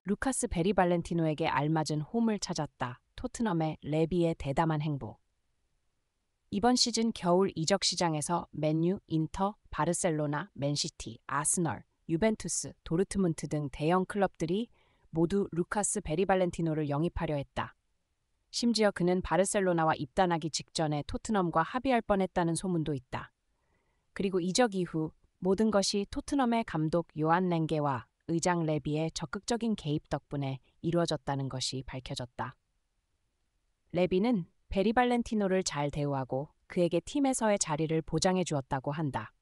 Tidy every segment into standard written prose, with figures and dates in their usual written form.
루카스 베리발렌티노에게 알맞은 홈을 찾았다. 토트넘의 레비의 대담한 행보. 이번 시즌 겨울 이적 시장에서 맨유, 인터, 바르셀로나, 맨시티, 아스널, 유벤투스, 도르트문트 등 대형 클럽들이 모두 루카스 베리발렌티노를 영입하려 했다. 심지어 그는 바르셀로나와 입단하기 직전에 토트넘과 합의할 뻔했다는 소문도 있다. 그리고 이적 이후 모든 것이 토트넘의 감독 요한 랭게와 의장 레비의 적극적인 개입 덕분에 이루어졌다는 것이 밝혀졌다. 레비는 베리발렌티노를 잘 대우하고 그에게 팀에서의 자리를 보장해 주었다고 한다.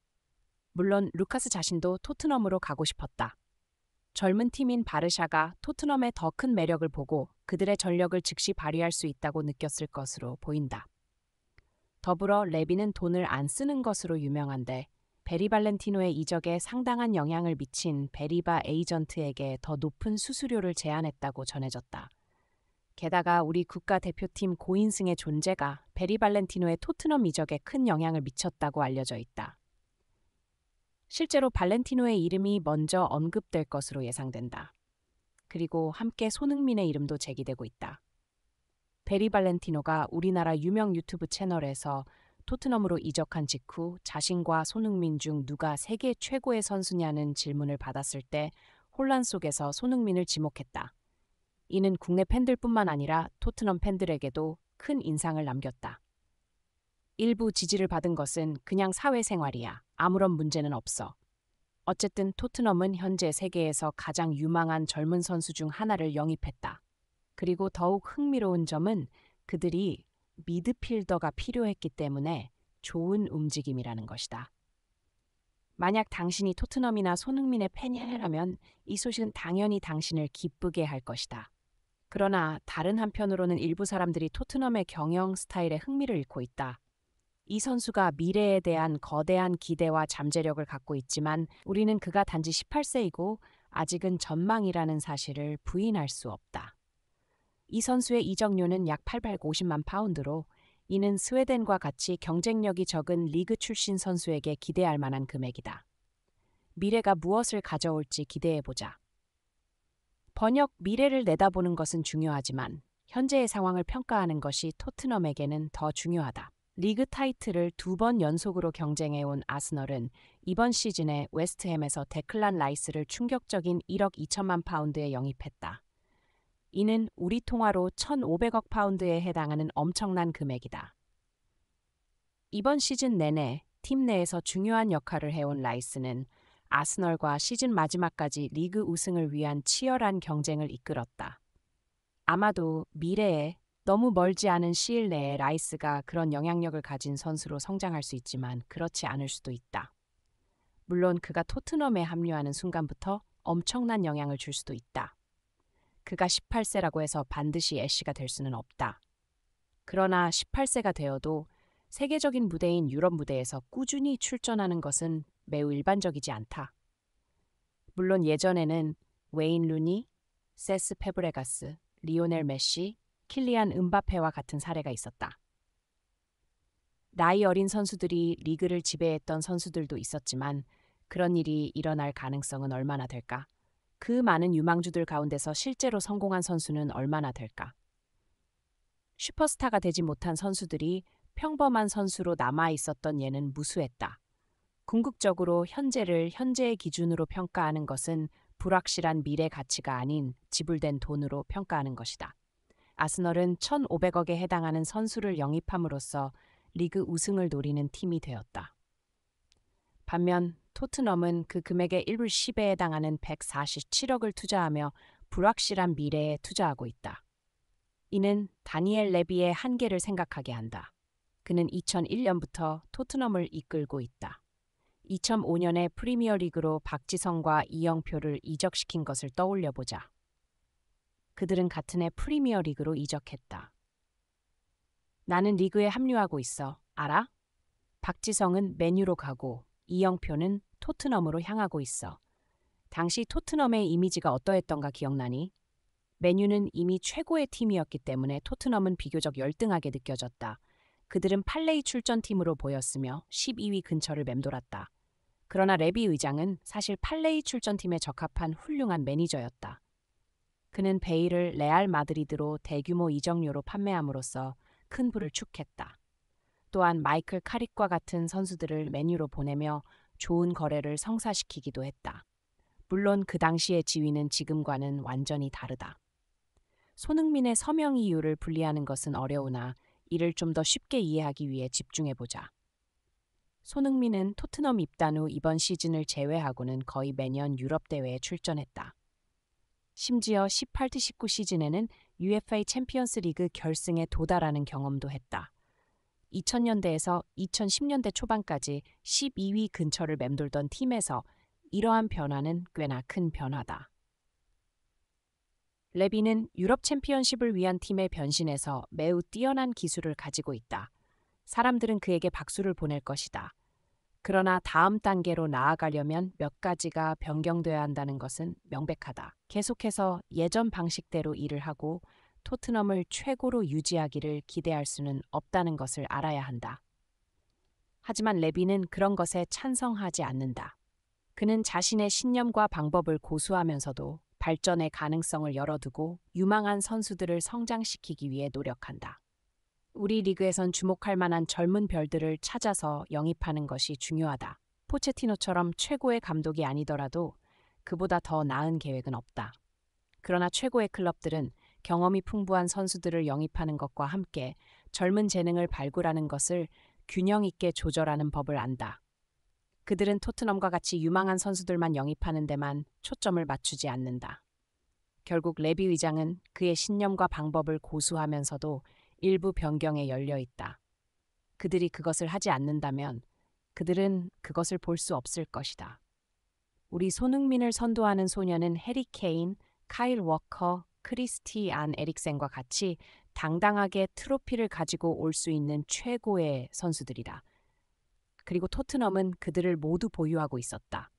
물론 루카스 자신도 토트넘으로 가고 싶었다. 젊은 팀인 바르샤가 토트넘의 더 큰 매력을 보고 그들의 전력을 즉시 발휘할 수 있다고 느꼈을 것으로 보인다. 더불어 레비는 돈을 안 쓰는 것으로 유명한데 베리발렌티노의 이적에 상당한 영향을 미친 베리바 에이전트에게 더 높은 수수료를 제안했다고 전해졌다. 게다가 우리 국가대표팀 고인승의 존재가 베리발렌티노의 토트넘 이적에 큰 영향을 미쳤다고 알려져 있다. 실제로 발렌티노의 이름이 먼저 언급될 것으로 예상된다. 그리고 함께 손흥민의 이름도 제기되고 있다. 베리발렌티노가 우리나라 유명 유튜브 채널에서 토트넘으로 이적한 직후 자신과 손흥민 중 누가 세계 최고의 선수냐는 질문을 받았을 때 혼란 속에서 손흥민을 지목했다. 이는 국내 팬들뿐만 아니라 토트넘 팬들에게도 큰 인상을 남겼다. 일부 지지를 받은 것은 그냥 사회생활이야. 아무런 문제는 없어. 어쨌든 토트넘은 현재 세계에서 가장 유망한 젊은 선수 중 하나를 영입했다. 그리고 더욱 흥미로운 점은 그들이 미드필더가 필요했기 때문에 좋은 움직임이라는 것이다. 만약 당신이 토트넘이나 손흥민의 팬이라면 이 소식은 당연히 당신을 기쁘게 할 것이다. 그러나 다른 한편으로는 일부 사람들이 토트넘의 경영 스타일에 흥미를 잃고 있다. 이 선수가 미래에 대한 거대한 기대와 잠재력을 갖고 있지만 우리는 그가 단지 18세이고 아직은 전망이라는 사실을 부인할 수 없다. 이 선수의 이적료는 약 850만 파운드로 이는 스웨덴과 같이 경쟁력이 적은 리그 출신 선수에게 기대할 만한 금액이다. 미래가 무엇을 가져올지 기대해보자. 번역 미래를 내다보는 것은 중요하지만 현재의 상황을 평가하는 것이 토트넘에게는 더 중요하다. 리그 타이틀을 2번 연속으로 경쟁해온 아스널은 이번 시즌에 웨스트햄에서 데클란 라이스를 충격적인 1억 2천만 파운드에 영입했다. 이는 우리 통화로 1,500억 파운드에 해당하는 엄청난 금액이다. 이번 시즌 내내 팀 내에서 중요한 역할을 해온 라이스는 아스널과 시즌 마지막까지 리그 우승을 위한 치열한 경쟁을 이끌었다. 아마도 미래에 너무 멀지 않은 시일 내에 라이스가 그런 영향력을 가진 선수로 성장할 수 있지만 그렇지 않을 수도 있다. 물론 그가 토트넘에 합류하는 순간부터 엄청난 영향을 줄 수도 있다. 그가 18세라고 해서 반드시 애쉬가 될 수는 없다. 그러나 18세가 되어도 세계적인 무대인 유럽 무대에서 꾸준히 출전하는 것은 매우 일반적이지 않다. 물론 예전에는 웨인 루니, 세스 페브레가스, 리오넬 메시, 킬리안 음바페와 같은 사례가 있었다. 나이 어린 선수들이 리그를 지배했던 선수들도 있었지만 그런 일이 일어날 가능성은 얼마나 될까? 그 많은 유망주들 가운데서 실제로 성공한 선수는 얼마나 될까? 슈퍼스타가 되지 못한 선수들이 평범한 선수로 남아 있었던 예는 무수했다. 궁극적으로 현재를 현재의 기준으로 평가하는 것은 불확실한 미래 가치가 아닌 지불된 돈으로 평가하는 것이다. 아스널은 1,500억에 해당하는 선수를 영입함으로써 리그 우승을 노리는 팀이 되었다. 반면 토트넘은 그 금액의 1분 10에 해당하는 147억을 투자하며 불확실한 미래에 투자하고 있다. 이는 다니엘 레비의 한계를 생각하게 한다. 그는 2001년부터 토트넘을 이끌고 있다. 2005년에 프리미어리그로 박지성과 이영표를 이적시킨 것을 떠올려보자. 그들은 같은 해 프리미어리그로 이적했다. 나는 리그에 합류하고 있어. 알아? 박지성은 맨유로 가고 이영표는 토트넘으로 향하고 있어. 당시 토트넘의 이미지가 어떠했던가 기억나니? 맨유는 이미 최고의 팀이었기 때문에 토트넘은 비교적 열등하게 느껴졌다. 그들은 8레이 출전팀으로 보였으며 12위 근처를 맴돌았다. 그러나 레비 의장은 사실 8레이 출전팀에 적합한 훌륭한 매니저였다. 그는 베일을 레알 마드리드로 대규모 이적료로 판매함으로써 큰 부를 축했다. 또한 마이클 카릭과 같은 선수들을 맨유로 보내며 좋은 거래를 성사시키기도 했다. 물론 그 당시의 지위는 지금과는 완전히 다르다. 손흥민의 서명 이유를 분리하는 것은 어려우나 이를 좀 더 쉽게 이해하기 위해 집중해보자. 손흥민은 토트넘 입단 후 이번 시즌을 제외하고는 거의 매년 유럽 대회에 출전했다. 심지어 18-19 시즌에는 UEFA 챔피언스 리그 결승에 도달하는 경험도 했다. 2000년대에서 2010년대 초반까지 12위 근처를 맴돌던 팀에서 이러한 변화는 꽤나 큰 변화다. 레비는 유럽 챔피언십을 위한 팀의 변신에서 매우 뛰어난 기술을 가지고 있다. 사람들은 그에게 박수를 보낼 것이다. 그러나 다음 단계로 나아가려면 몇 가지가 변경돼야 한다는 것은 명백하다. 계속해서 예전 방식대로 일을 하고 토트넘을 최고로 유지하기를 기대할 수는 없다는 것을 알아야 한다. 하지만 레비는 그런 것에 찬성하지 않는다. 그는 자신의 신념과 방법을 고수하면서도 발전의 가능성을 열어두고 유망한 선수들을 성장시키기 위해 노력한다. 우리 리그에선 주목할 만한 젊은 별들을 찾아서 영입하는 것이 중요하다. 포체티노처럼 최고의 감독이 아니더라도 그보다 더 나은 계획은 없다. 그러나 최고의 클럽들은 경험이 풍부한 선수들을 영입하는 것과 함께 젊은 재능을 발굴하는 것을 균형 있게 조절하는 법을 안다. 그들은 토트넘과 같이 유망한 선수들만 영입하는 데만 초점을 맞추지 않는다. 결국 레비 의장은 그의 신념과 방법을 고수하면서도 일부 변경에 열려 있다. 그들이 그것을 하지 않는다면 그들은 그것을 볼 수 없을 것이다. 우리 손흥민을 선도하는 소녀는 해리 케인, 카일 워커, 크리스티안 에릭센과 같이 당당하게 트로피를 가지고 올 수 있는 최고의 선수들이다. 그리고 토트넘은 그들을 모두 보유하고 있었다.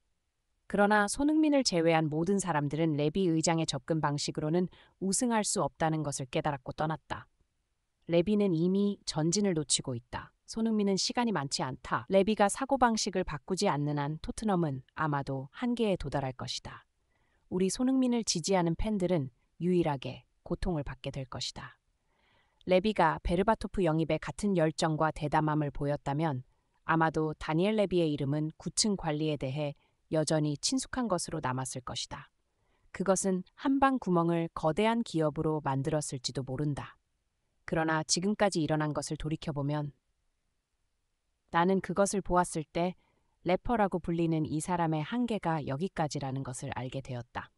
그러나 손흥민을 제외한 모든 사람들은 레비 의장의 접근 방식으로는 우승할 수 없다는 것을 깨달았고 떠났다. 레비는 이미 전진을 놓치고 있다. 손흥민은 시간이 많지 않다. 레비가 사고방식을 바꾸지 않는 한 토트넘은 아마도 한계에 도달할 것이다. 우리 손흥민을 지지하는 팬들은 유일하게 고통을 받게 될 것이다. 레비가 베르바토프 영입에 같은 열정과 대담함을 보였다면 아마도 다니엘 레비의 이름은 9층 관리에 대해 여전히 친숙한 것으로 남았을 것이다. 그것은 한방 구멍을 거대한 기업으로 만들었을지도 모른다. 그러나 지금까지 일어난 것을 돌이켜보면 나는 그것을 보았을 때 래퍼라고 불리는 이 사람의 한계가 여기까지라는 것을 알게 되었다.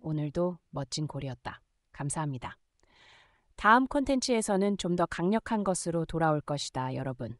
오늘도 멋진 골이었다. 감사합니다. 다음 콘텐츠에서는 좀 더 강력한 것으로 돌아올 것이다, 여러분.